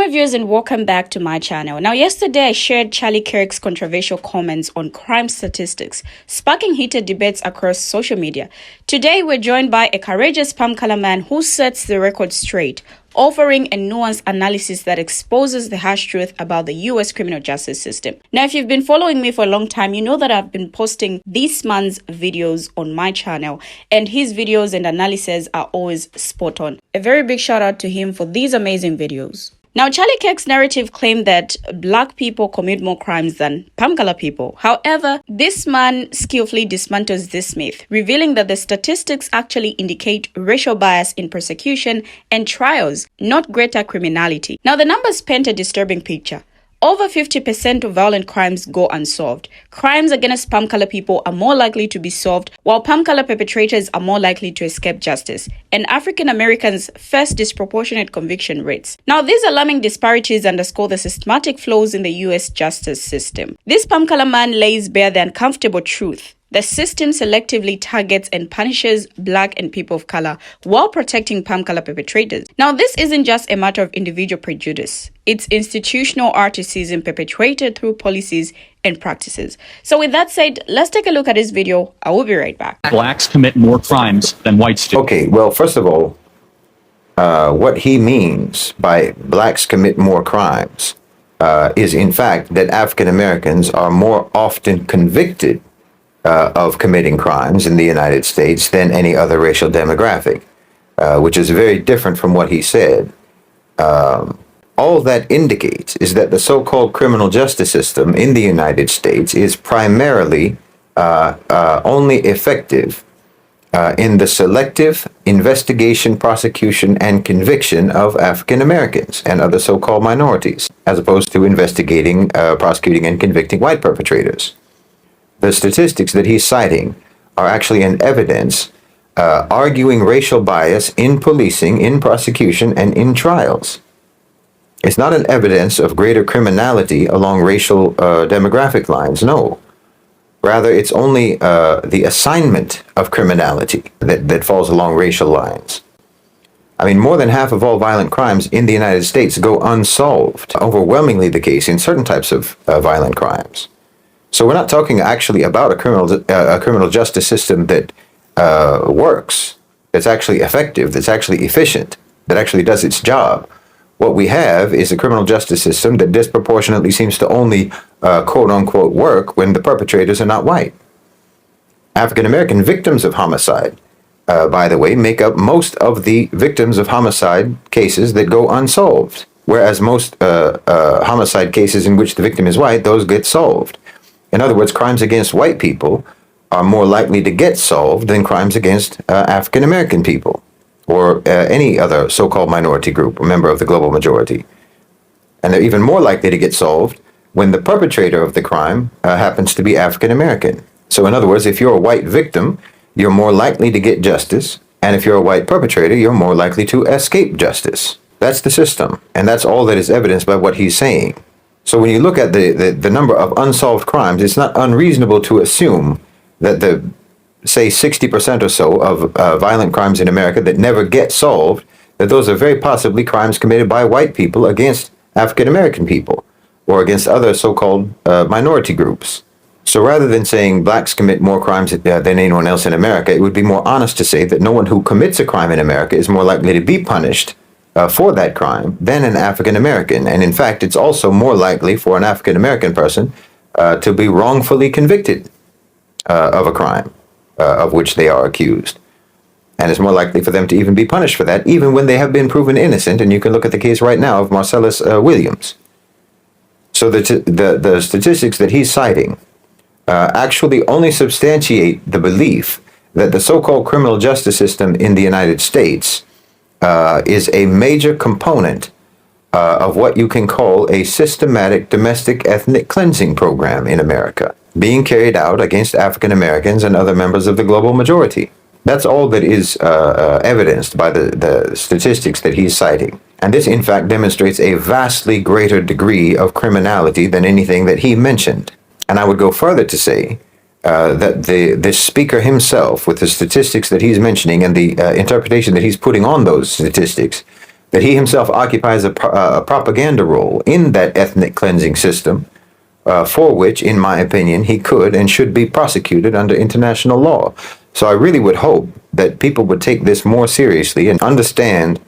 my viewers, and welcome back to my channel. Now, yesterday I shared Charlie Kirk's controversial comments on crime statistics, sparking heated debates across social media. Today we're joined by a courageous palm color man who sets the record straight, offering a nuanced analysis that exposes the harsh truth about the US criminal justice system. Now, if you've been following me for a long time, you know that I've been posting this man's videos on my channel, and his videos and analyses are always spot on. A very big shout out to him for these amazing videos. Now, Charlie Kirk's narrative claimed that black people commit more crimes than palm color people. However, this man skillfully dismantles this myth, revealing that the statistics actually indicate racial bias in prosecution and trials, not greater criminality. Now, the numbers paint a disturbing picture. Over 50% of violent crimes go unsolved. Crimes against palm color people are more likely to be solved, while palm color perpetrators are more likely to escape justice. And African Americans face disproportionate conviction rates. Now, these alarming disparities underscore the systematic flaws in the US justice system. This palm color man lays bare the uncomfortable truth. The system selectively targets and punishes black and people of color while protecting palm color perpetrators. Now, this isn't just a matter of individual prejudice. It's institutional racism perpetrated through policies and practices. So with that said, let's take a look at this video. I will be right back. Blacks commit more crimes than whites do. Okay, well, first of all, what he means by blacks commit more crimes is in fact that African Americans are more often convicted of committing crimes in the United States than any other racial demographic, which is very different from what he said. All that indicates is that the so-called criminal justice system in the United States is primarily only effective in the selective investigation, prosecution, and conviction of African Americans and other so-called minorities, as opposed to investigating, prosecuting, and convicting white perpetrators. The statistics that he's citing are actually an evidence arguing racial bias in policing, in prosecution, and in trials. It's not an evidence of greater criminality along racial demographic lines, no. Rather, it's only the assignment of criminality that falls along racial lines. I mean, more than half of all violent crimes in the United States go unsolved, overwhelmingly the case in certain types of violent crimes. So we're not talking actually about a criminal justice system that works, that's actually effective, that's actually efficient, that actually does its job. What we have is a criminal justice system that disproportionately seems to only quote-unquote work when the perpetrators are not white. African-American victims of homicide, by the way, make up most of the victims of homicide cases that go unsolved, whereas most homicide cases in which the victim is white, those get solved. In other words, crimes against white people are more likely to get solved than crimes against African American people or any other so-called minority group, or member of the global majority. And they're even more likely to get solved when the perpetrator of the crime happens to be African American. So in other words, if you're a white victim, you're more likely to get justice. And if you're a white perpetrator, you're more likely to escape justice. That's the system. And that's all that is evidenced by what he's saying. So when you look at the number of unsolved crimes, it's not unreasonable to assume that the, say, 60% or so of violent crimes in America that never get solved, that those are very possibly crimes committed by white people against African American people or against other so-called minority groups. So rather than saying blacks commit more crimes than anyone else in America, it would be more honest to say that no one who commits a crime in America is more likely to be punished for that crime than an African American. And in fact, it's also more likely for an African American person to be wrongfully convicted of a crime of which they are accused. And it's more likely for them to even be punished for that, even when they have been proven innocent. And you can look at the case right now of Marcellus Williams. So the statistics that he's citing actually only substantiate the belief that the so-called criminal justice system in the United States is a major component of what you can call a systematic domestic ethnic cleansing program in America, being carried out against African Americans and other members of the global majority. That's all that is evidenced by the statistics that he's citing. And this, in fact, demonstrates a vastly greater degree of criminality than anything that he mentioned. And I would go further to say that the speaker himself, with the statistics that he's mentioning and the interpretation that he's putting on those statistics, that he himself occupies a propaganda role in that ethnic cleansing system, for which, in my opinion, he could and should be prosecuted under international law. So I really would hope that people would take this more seriously and understand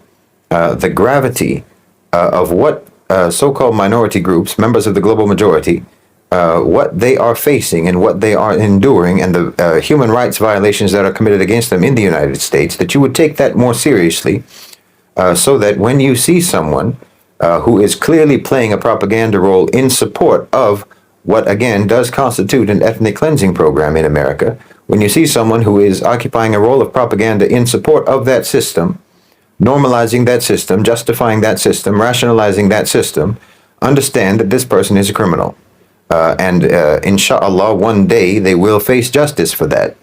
the gravity of what so-called minority groups, members of the global majority, what they are facing and what they are enduring, and the human rights violations that are committed against them in the United States, that you would take that more seriously, so that when you see someone who is clearly playing a propaganda role in support of what, again, does constitute an ethnic cleansing program in America, when you see someone who is occupying a role of propaganda in support of that system, normalizing that system, justifying that system, rationalizing that system, understand that this person is a criminal. And inshallah, one day they will face justice for that,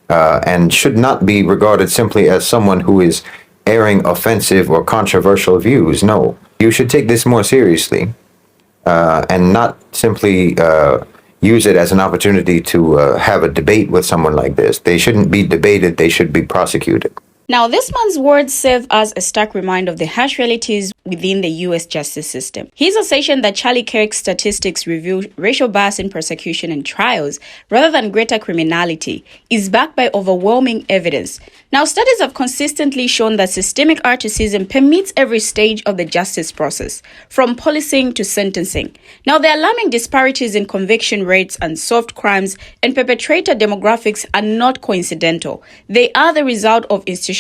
and should not be regarded simply as someone who is airing offensive or controversial views. No, you should take this more seriously, and not simply use it as an opportunity to have a debate with someone like this. They shouldn't be debated, they should be prosecuted. Now, this man's words serve as a stark reminder of the harsh realities within the U.S. justice system. His assertion that Charlie Kirk's statistics reveal racial bias in prosecution and trials rather than greater criminality is backed by overwhelming evidence. Now, studies have consistently shown that systemic racism permeates every stage of the justice process, from policing to sentencing. Now, the alarming disparities in conviction rates, unsolved crimes, and perpetrator demographics are not coincidental. They are the result of institutionalized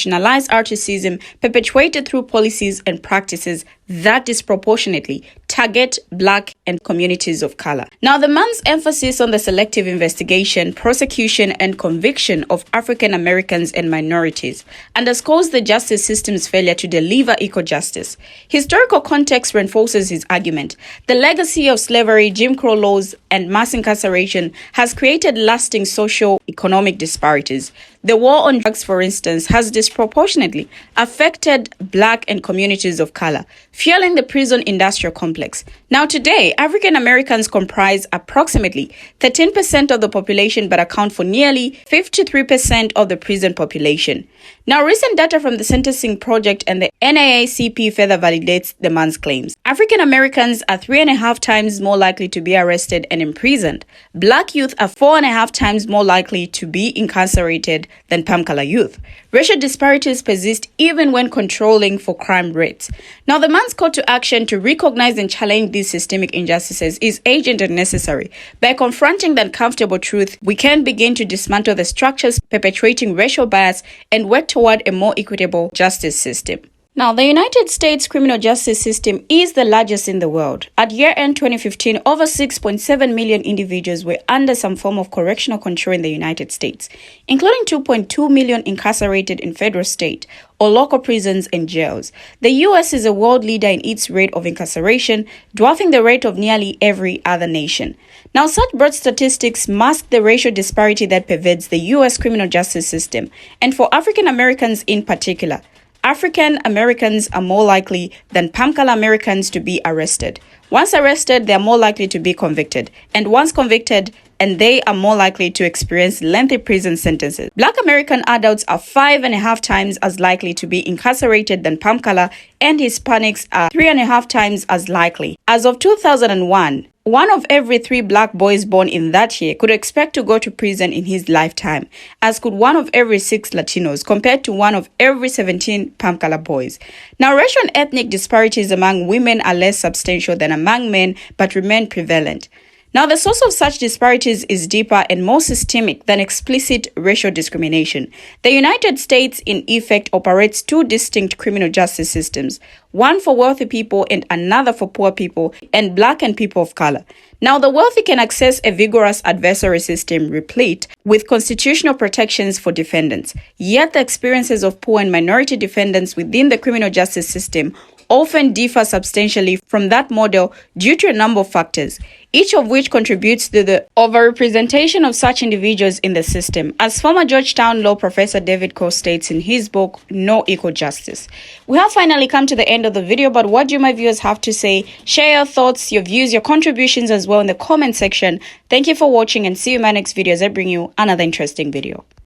racism perpetuated through policies and practices that disproportionately target Black and communities of color. Now, the man's emphasis on the selective investigation, prosecution, and conviction of African Americans and minorities underscores the justice system's failure to deliver equal justice. Historical context reinforces his argument. The legacy of slavery, Jim Crow laws, and mass incarceration has created lasting socio-economic disparities. The war on drugs, for instance, has disproportionately affected Black and communities of color, fueling the prison industrial complex. Now, today, African Americans comprise approximately 13% of the population but account for nearly 53% of the prison population. Now, recent data from the Sentencing Project and the NAACP further validates the man's claims. African Americans are 3.5 times more likely to be arrested and imprisoned. Black youth are 4.5 times more likely to be incarcerated than palm-color youth. Racial disparities persist even when controlling for crime rates. Now, the man's call to action to recognize and challenge these systemic injustices is urgent and necessary. By confronting the uncomfortable truth, we can begin to dismantle the structures perpetuating racial bias and work toward a more equitable justice system. Now, the United States criminal justice system is the largest in the world. At year-end 2015, over 6.7 million individuals were under some form of correctional control in the United States, including 2.2 million incarcerated in federal, state, or local prisons and jails. The U.S. is a world leader in its rate of incarceration, dwarfing the rate of nearly every other nation. Now, such broad statistics mask the racial disparity that pervades the U.S. criminal justice system, and for African Americans in particular. African Americans are more likely than palm-color Americans to be arrested. Once arrested, they are more likely to be convicted. And once convicted, and they are more likely to experience lengthy prison sentences. Black American adults are 5.5 times as likely to be incarcerated than palm-color, and Hispanics are 3.5 times as likely. As of 2001, 1 of every 3 Black boys born in that year could expect to go to prison in his lifetime, as could 1 of every 6 Latinos, compared to 1 of every 17 palm-color boys. Now, racial and ethnic disparities among women are less substantial than among men, but remain prevalent. Now, the source of such disparities is deeper and more systemic than explicit racial discrimination. The United States, in effect, operates 2 distinct criminal justice systems, one for wealthy people and another for poor people and Black and people of color. Now, the wealthy can access a vigorous adversary system replete with constitutional protections for defendants. Yet, the experiences of poor and minority defendants within the criminal justice system often differ substantially from that model due to a number of factors, each of which contributes to the overrepresentation of such individuals in the system, as former Georgetown law professor David Coe states in his book, No Equal Justice. We have finally come to the end of the video, but what do my viewers have to say? Share your thoughts, your views, your contributions as well in the comment section. Thank you for watching, and see you in my next video as I bring you another interesting video.